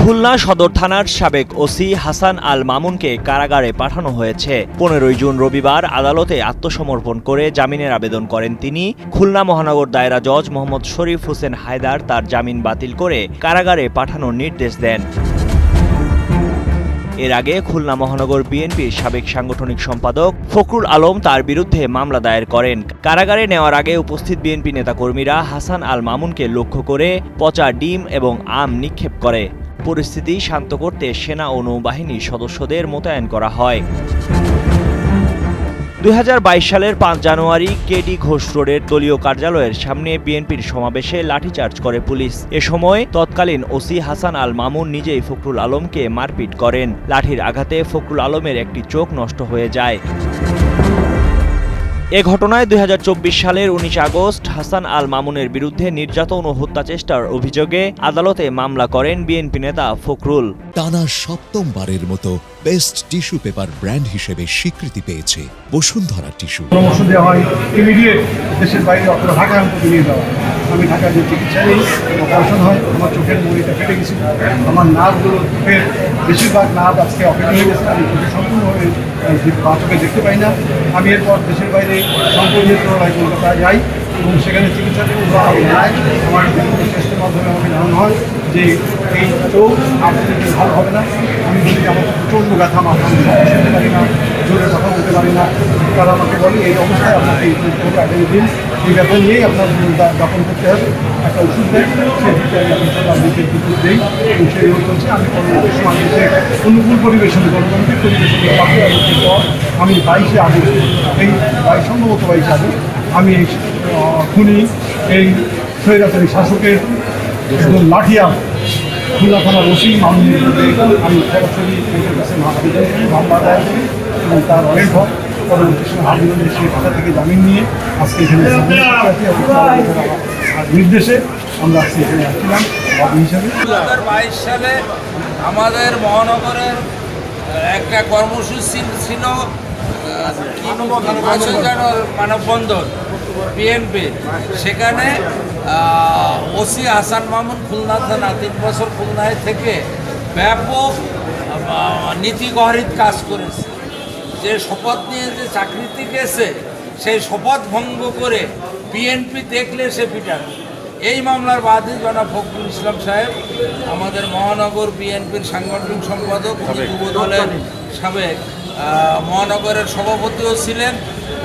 খুলনা সদর থানার সাবেক ওসি হাসান আল মামুনকে কারাগারে পাঠানো হয়েছে। 15 জুন রবিবার আদালতে আত্মসমর্পণ করে জামিনের আবেদন করেন তিনি। খুলনা মহানগর দায়রা জজ মোহাম্মদ শরীফ হোসেন হায়দার তার জামিন বাতিল করে কারাগারে পাঠানোর নির্দেশ দেন। এর আগে খুলনা মহানগর বিএনপির সাবেক সাংগঠনিক সম্পাদক ফখরুল আলম তার বিরুদ্ধে মামলা দায়ের করেন। কারাগারে নেওয়ার আগে উপস্থিত বিএনপি নেতাকর্মীরা হাসান আল মামুনকে লক্ষ্য করে পচা ডিম এবং আম নিক্ষেপ করে। পরিস্থিতি শান্ত করতে সেনা ও নৌবাহিনীর সদস্যদের মোতায়েন করা হয়। 2022 সালের 5 জানুয়ারি কেডি ঘোষ রোডের দলীয় কার্যালয়ের সামনে বিএনপির সমাবেশে লাঠিচার্জ করে পুলিশ। এ সময় তৎকালীন ওসি হাসান আল মামুন নিজেই ফখরুল আলমকে মারপিট করেন। লাঠির আঘাতে ফখরুল আলমের একটি চোখ নষ্ট হয়ে যায়। এ ঘটনায় 2024 সালের 19 আগস্ট হাসান আল মামুনের বিরুদ্ধে নির্যাতন ও হত্যা চেষ্টার অভিযোগে আদালতে মামলা করেন বিএনপি নেতা ফখরুল। টানা সপ্তমবারের মতো বেস্ট টিস্যু পেপার ব্র্যান্ড হিসেবে স্বীকৃতি পেয়েছে বসুন্ধরা টিস্যু। পরামর্শ দেওয়া হয় ইমিডিয়েট দেশের বাইরে অথবা ঢাকা অন্তত নিয়ে যাওয়া। আমি ঢাকায় যে চিকিৎসা নেই, অপারেশন হয়, আমার চোখের মনিটা ফেটে গেছিল, আমার নার্ভগুলো চোখের বেশিরভাগ নার্ভ আজকে অকেজ হয়ে গেছে, আমি চোখে সম্পূর্ণভাবে চোখে দেখতে পাই না। আমি এরপর দেশের বাইরে সম্পূর্ণ কলকাতায় যাই এবং সেখানে চিকিৎসা নেয়। আমার টেস্টের মাধ্যমে আমাকে জানানো হয় যে এই চোখ আপনাদের ভালো হবে না। আমি বলি আমার প্রচণ্ড ব্যথা, মাথা শুনতে পারি না, জোরে কথা বলতে পারি না। তারা আমাকে বলে এই অবস্থায় আপনাকে এই চোখ আগামী দিন এই ব্যাপার নিয়েই আপনার যাপন করতে হবে। একটা ওষুধ দেয়, সেই ওষুধ দেই এবং সেই ওষুধ চলছে। আমি পরবর্তী সময় অনুকূল পরিবেশন গণতান্ত্রিক পরিবেশনের পর আমি 22 আগস্ট, এই সম্ভবত 22 আগস্ট আমি খুনি এই স্বৈরাচারী শাসকের লাঠিয়া খুলনা থানার ওসি মামুনের বিরুদ্ধে আমি সরাসরি কাছে মামলা দায়ের করি এবং তার অনেক হয়। পরবর্তী সময় আবেদনে সে ঢাকা থেকে জামিন নিয়ে আজকে এখানে নির্দেশে আমরা আজকে এখানে আসছিলাম বাদী হিসাবে। 2022 সালে আমাদের মহানগরের একটা কর্মসূচি ছিল মানববন্ধন বিএনপি। সেখানে ওসি হাসান মামুন খুলনা থানা 3 বছর খুলনায় থেকে ব্যাপক নীতিগহরিত কাজ করেছে। যে শপথ নিয়ে যে চাকরিতে গেছে সেই শপথ ভঙ্গ করে বিএনপি দেখলে সে পিটাবে। এই মামলার বাদী জনাব ফখরুল ইসলাম সাহেব আমাদের মহানগর বিএনপির সাংগঠনিক সম্পাদক, যুব দলের সাবেক মহানগরের সভাপতিও ছিলেন।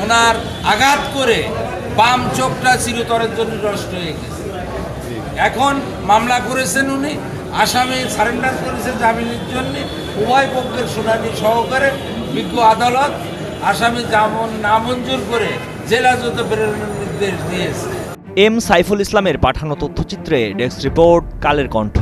ওনার আঘাত করে বাম চোখটা চিরতরের জন্য নষ্ট হয়ে গেছে। এখন মামলা করেছেন উনি, আসামি সারেন্ডার করেছেন জামিনের জন্য। উভয় পক্ষের শুনানি সহকারে বিজ্ঞ আদালত আসামি জামিন নামঞ্জুর করে জেলা জজ প্রেরণের নির্দেশ দিয়েছে। এম সাইফুল ইসলামের পাঠানো তথ্যচিত্রে ডেস্ক রিপোর্ট, কালের কণ্ঠ।